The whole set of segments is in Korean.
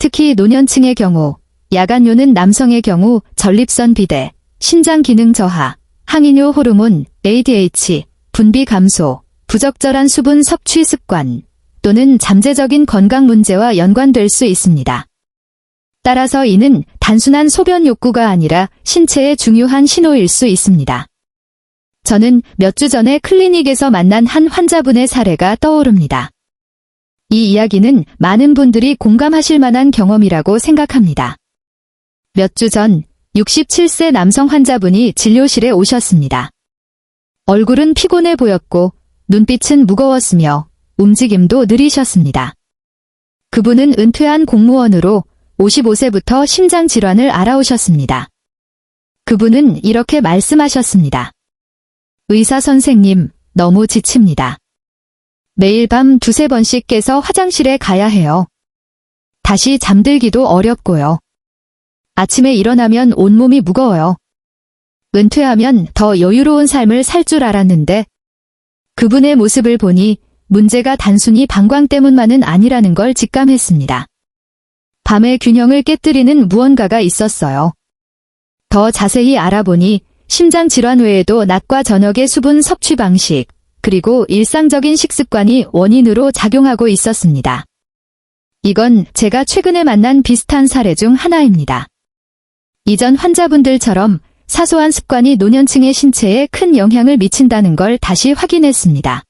특히 노년층의 경우, 야간요는 남성의 경우 전립선 비대, 신장 기능 저하, 항이뇨 호르몬, ADH, 분비 감소, 부적절한 수분 섭취 습관, 또는 잠재적인 건강 문제와 연관될 수 있습니다. 따라서 이는 단순한 소변 욕구가 아니라 신체의 중요한 신호일 수 있습니다. 저는 몇 주 전에 클리닉에서 만난 한 환자분의 사례가 떠오릅니다. 이 이야기는 많은 분들이 공감하실 만한 경험이라고 생각합니다. 몇 주 전 67세 남성 환자분이 진료실에 오셨습니다. 얼굴은 피곤해 보였고 눈빛은 무거웠으며 움직임도 느리셨습니다. 그분은 은퇴한 공무원으로 55세부터 심장질환을 앓아오셨습니다. 그분은 이렇게 말씀하셨습니다. 의사 선생님, 너무 지칩니다. 매일 밤 2~3번씩 깨서 화장실에 가야 해요. 다시 잠들기도 어렵고요. 아침에 일어나면 온몸이 무거워요. 은퇴하면 더 여유로운 삶을 살 줄 알았는데 그분의 모습을 보니 문제가 단순히 방광 때문만은 아니라는 걸 직감했습니다. 밤의 균형을 깨뜨리는 무언가가 있었어요. 더 자세히 알아보니 심장 질환 외에도 낮과 저녁의 수분 섭취 방식, 그리고 일상적인 식습관이 원인으로 작용하고 있었습니다. 이건 제가 최근에 만난 비슷한 사례 중 하나입니다. 이전 환자분들처럼 사소한 습관이 노년층의 신체에 큰 영향을 미친다는 걸 다시 확인했습니다.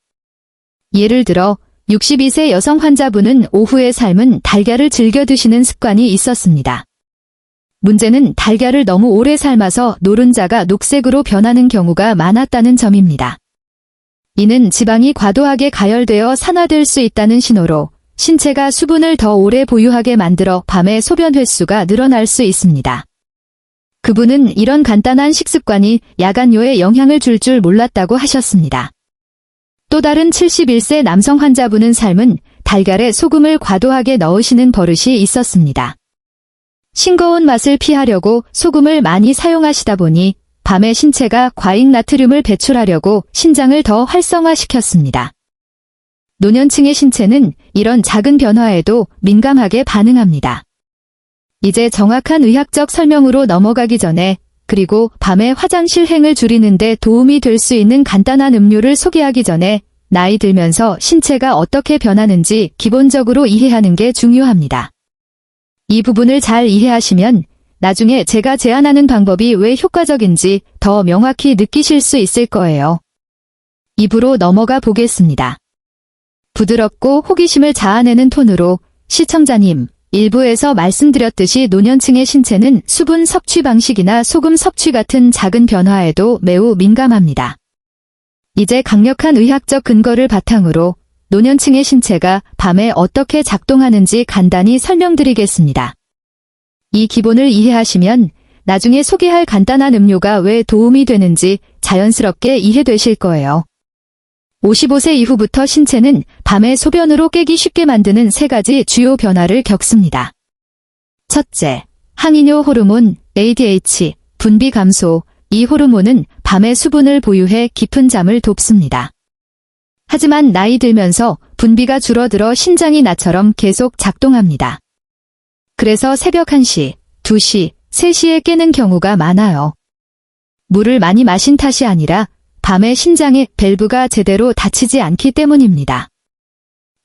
예를 들어 62세 여성 환자분은 오후의 삶은 달걀을 즐겨 드시는 습관이 있었습니다. 문제는 달걀을 너무 오래 삶아서 노른자가 녹색으로 변하는 경우가 많았다는 점입니다. 이는 지방이 과도하게 가열되어 산화될 수 있다는 신호로 신체가 수분을 더 오래 보유하게 만들어 밤에 소변 횟수가 늘어날 수 있습니다. 그분은 이런 간단한 식습관이 야간요에 영향을 줄 몰랐다고 하셨습니다. 또 다른 71세 남성 환자분은 삶은 달걀에 소금을 과도하게 넣으시는 버릇이 있었습니다. 싱거운 맛을 피하려고 소금을 많이 사용하시다 보니 밤에 신체가 과잉 나트륨을 배출하려고 신장을 더 활성화시켰습니다. 노년층의 신체는 이런 작은 변화에도 민감하게 반응합니다. 이제 정확한 의학적 설명으로 넘어가기 전에 그리고 밤에 화장실 행을 줄이는 데 도움이 될 수 있는 간단한 음료를 소개하기 전에 나이 들면서 신체가 어떻게 변하는지 기본적으로 이해하는 게 중요합니다. 이 부분을 잘 이해하시면 나중에 제가 제안하는 방법이 왜 효과적인지 더 명확히 느끼실 수 있을 거예요. 2부로 넘어가 보겠습니다. 부드럽고 호기심을 자아내는 톤으로 시청자님, 1부에서 말씀드렸듯이 노년층의 신체는 수분 섭취 방식이나 소금 섭취 같은 작은 변화에도 매우 민감합니다. 이제 강력한 의학적 근거를 바탕으로 노년층의 신체가 밤에 어떻게 작동하는지 간단히 설명드리겠습니다. 이 기본을 이해하시면 나중에 소개할 간단한 음료가 왜 도움이 되는지 자연스럽게 이해되실 거예요. 55세 이후부터 신체는 밤에 소변으로 깨기 쉽게 만드는 3가지 주요 변화를 겪습니다. 첫째, 항이뇨 호르몬, ADH, 분비 감소. 이 호르몬은 밤에 수분을 보유해 깊은 잠을 돕습니다. 하지만 나이 들면서 분비가 줄어들어 신장이 나처럼 계속 작동합니다. 그래서 새벽 1시, 2시, 3시에 깨는 경우가 많아요. 물을 많이 마신 탓이 아니라 밤에 신장의 밸브가 제대로 닫히지 않기 때문입니다.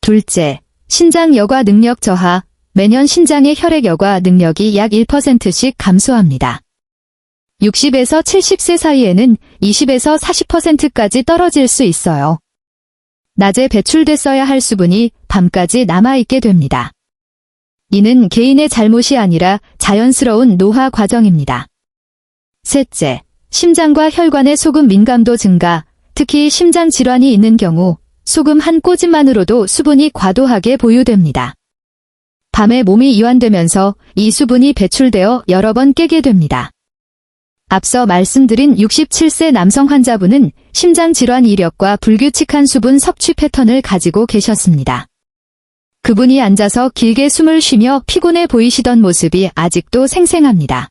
둘째, 신장 여과 능력 저하. 매년 신장의 혈액 여과 능력이 약 1%씩 감소합니다. 60에서 70세 사이에는 20에서 40%까지 떨어질 수 있어요. 낮에 배출됐어야 할 수분이 밤까지 남아있게 됩니다. 이는 개인의 잘못이 아니라 자연스러운 노화 과정입니다. 셋째, 심장과 혈관의 소금 민감도 증가. 특히 심장 질환이 있는 경우 소금 한 꼬집만으로도 수분이 과도하게 보유됩니다. 밤에 몸이 이완되면서 이 수분이 배출되어 여러 번 깨게 됩니다. 앞서 말씀드린 67세 남성 환자분은 심장 질환 이력과 불규칙한 수분 섭취 패턴을 가지고 계셨습니다. 그분이 앉아서 길게 숨을 쉬며 피곤해 보이시던 모습이 아직도 생생합니다.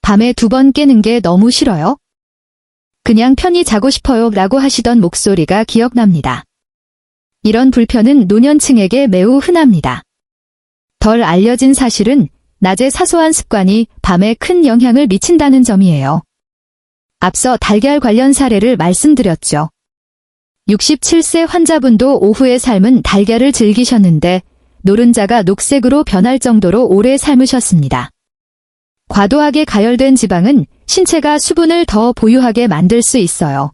밤에 2번 깨는 게 너무 싫어요? 그냥 편히 자고 싶어요 라고 하시던 목소리가 기억납니다. 이런 불편은 노년층에게 매우 흔합니다. 덜 알려진 사실은 낮의 사소한 습관이 밤에 큰 영향을 미친다는 점이에요. 앞서 달걀 관련 사례를 말씀드렸죠. 67세 환자분도 오후의 삶은 달걀을 즐기셨는데 노른자가 녹색으로 변할 정도로 오래 삶으셨습니다. 과도하게 가열된 지방은 신체가 수분을 더 보유하게 만들 수 있어요.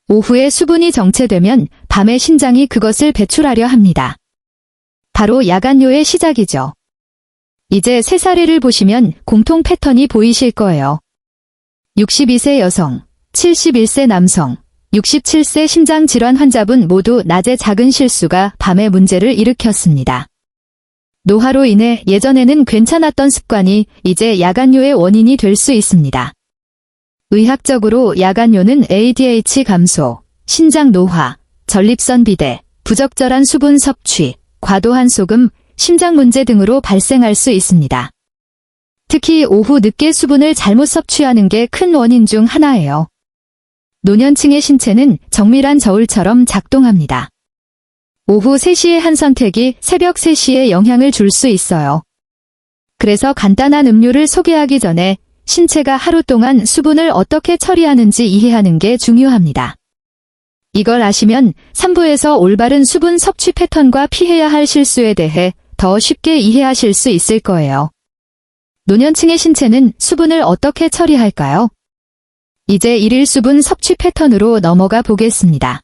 오후에 수분이 정체되면 밤에 신장이 그것을 배출하려 합니다. 바로 야간요의 시작이죠. 이제 세 사례를 보시면 공통 패턴이 보이실 거예요. 62세 여성, 71세 남성, 67세 심장질환 환자분 모두 낮에 작은 실수가 밤에 문제를 일으켰습니다. 노화로 인해 예전에는 괜찮았던 습관이 이제 야간요의 원인이 될 수 있습니다. 의학적으로 야간요는 ADH 감소, 신장 노화, 전립선 비대, 부적절한 수분 섭취, 과도한 소금, 심장 문제 등으로 발생할 수 있습니다. 특히 오후 늦게 수분을 잘못 섭취하는 게 큰 원인 중 하나예요. 노년층의 신체는 정밀한 저울처럼 작동합니다. 오후 3시의 한 선택이 새벽 3시에 영향을 줄 수 있어요. 그래서 간단한 음료를 소개하기 전에 신체가 하루 동안 수분을 어떻게 처리하는지 이해하는 게 중요합니다. 이걸 아시면 3부에서 올바른 수분 섭취 패턴과 피해야 할 실수에 대해 더 쉽게 이해하실 수 있을 거예요. 노년층의 신체는 수분을 어떻게 처리할까요? 이제 일일 수분 섭취 패턴으로 넘어가 보겠습니다.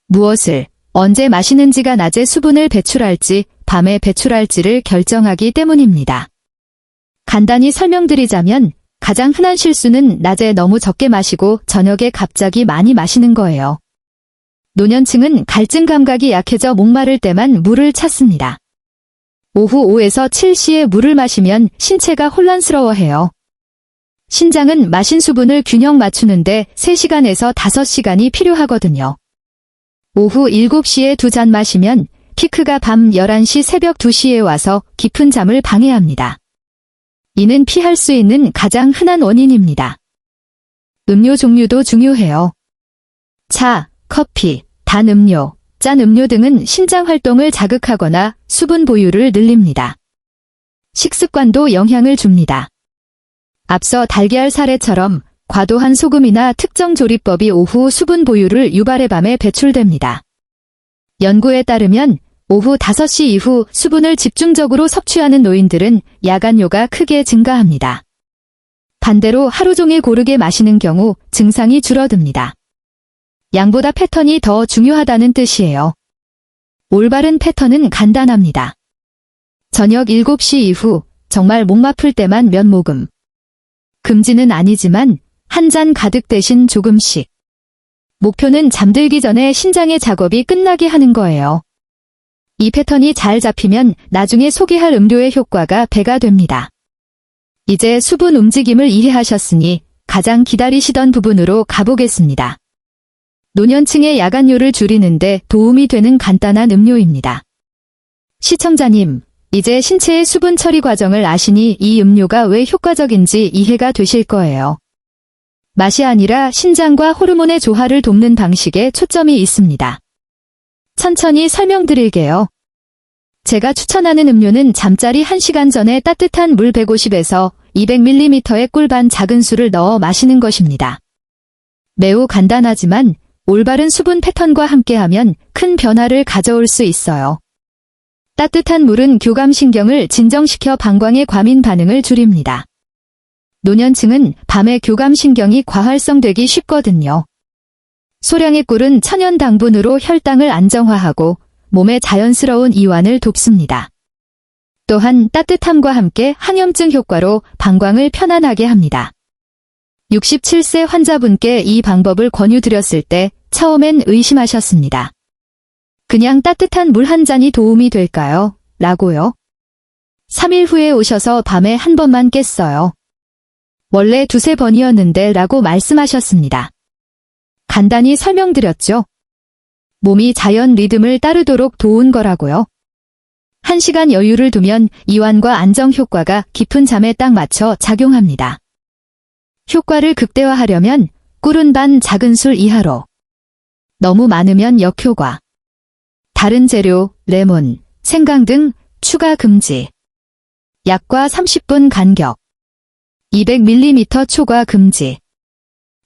무엇을, 언제 마시는지가 낮에 수분을 배출할지, 밤에 배출할지를 결정하기 때문입니다. 간단히 설명드리자면 가장 흔한 실수는 낮에 너무 적게 마시고 저녁에 갑자기 많이 마시는 거예요. 노년층은 갈증 감각이 약해져 목마를 때만 물을 찾습니다. 오후 5에서 7시에 물을 마시면 신체가 혼란스러워해요. 신장은 마신 수분을 균형 맞추는데 3시간에서 5시간이 필요하거든요. 오후 7시에 2잔 마시면 피크가 밤 11시 새벽 2시에 와서 깊은 잠을 방해합니다. 이는 피할 수 있는 가장 흔한 원인입니다. 음료 종류도 중요해요. 차, 커피, 단 음료, 짠 음료 등은 신장 활동을 자극하거나 수분 보유를 늘립니다. 식습관도 영향을 줍니다. 앞서 달걀 사례처럼 과도한 소금이나 특정 조리법이 오후 수분 보유를 유발해 밤에 배출됩니다. 연구에 따르면 오후 5시 이후 수분을 집중적으로 섭취하는 노인들은 야간요가 크게 증가합니다. 반대로 하루 종일 고르게 마시는 경우 증상이 줄어듭니다. 양보다 패턴이 더 중요하다는 뜻이에요. 올바른 패턴은 간단합니다. 저녁 7시 이후 정말 목 아플 때만 몇 모금. 금지는 아니지만 한 잔 가득 대신 조금씩. 목표는 잠들기 전에 신장의 작업이 끝나게 하는 거예요. 이 패턴이 잘 잡히면 나중에 소개할 음료의 효과가 배가 됩니다. 이제 수분 움직임을 이해하셨으니 가장 기다리시던 부분으로 가보겠습니다. 노년층의 야간요를 줄이는데 도움이 되는 간단한 음료입니다. 시청자님, 이제 신체의 수분 처리 과정을 아시니 이 음료가 왜 효과적인지 이해가 되실 거예요. 맛이 아니라 신장과 호르몬의 조화를 돕는 방식에 초점이 있습니다. 천천히 설명드릴게요. 제가 추천하는 음료는 잠자리 1시간 전에 따뜻한 물 150에서 200ml의 꿀 반 작은 술을 넣어 마시는 것입니다. 매우 간단하지만 올바른 수분 패턴과 함께하면 큰 변화를 가져올 수 있어요. 따뜻한 물은 교감신경을 진정시켜 방광의 과민 반응을 줄입니다. 노년층은 밤에 교감신경이 과활성되기 쉽거든요. 소량의 꿀은 천연 당분으로 혈당을 안정화하고 몸의 자연스러운 이완을 돕습니다. 또한 따뜻함과 함께 항염증 효과로 방광을 편안하게 합니다. 67세 환자분께 이 방법을 권유드렸을 때 처음엔 의심하셨습니다. 그냥 따뜻한 물 한 잔이 도움이 될까요? 라고요. 3일 후에 오셔서 밤에 한 번만 깼어요. 원래 2~3번이었는데 라고 말씀하셨습니다. 간단히 설명드렸죠. 몸이 자연 리듬을 따르도록 도운 거라고요. 1시간 여유를 두면 이완과 안정 효과가 깊은 잠에 딱 맞춰 작용합니다. 효과를 극대화하려면 꿀은 반 작은 술 이하로. 너무 많으면 역효과. 다른 재료, 레몬, 생강 등 추가 금지. 약과 30분 간격. 200ml 초과 금지.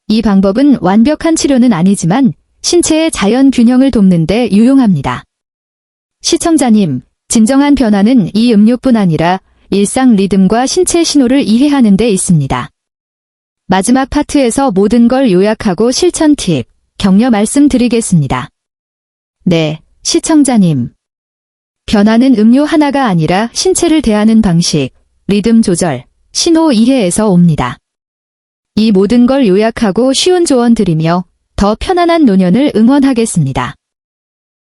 이 방법은 완벽한 치료는 아니지만 신체의 자연 균형을 돕는 데 유용합니다. 시청자님, 진정한 변화는 이 음료뿐 아니라 일상 리듬과 신체 신호를 이해하는 데 있습니다. 마지막 파트에서 모든 걸 요약하고 실천 팁, 격려 말씀드리겠습니다. 네, 시청자님. 변화는 음료 하나가 아니라 신체를 대하는 방식, 리듬 조절, 신호 이해에서 옵니다. 이 모든 걸 요약하고 쉬운 조언 드리며 더 편안한 노년을 응원하겠습니다.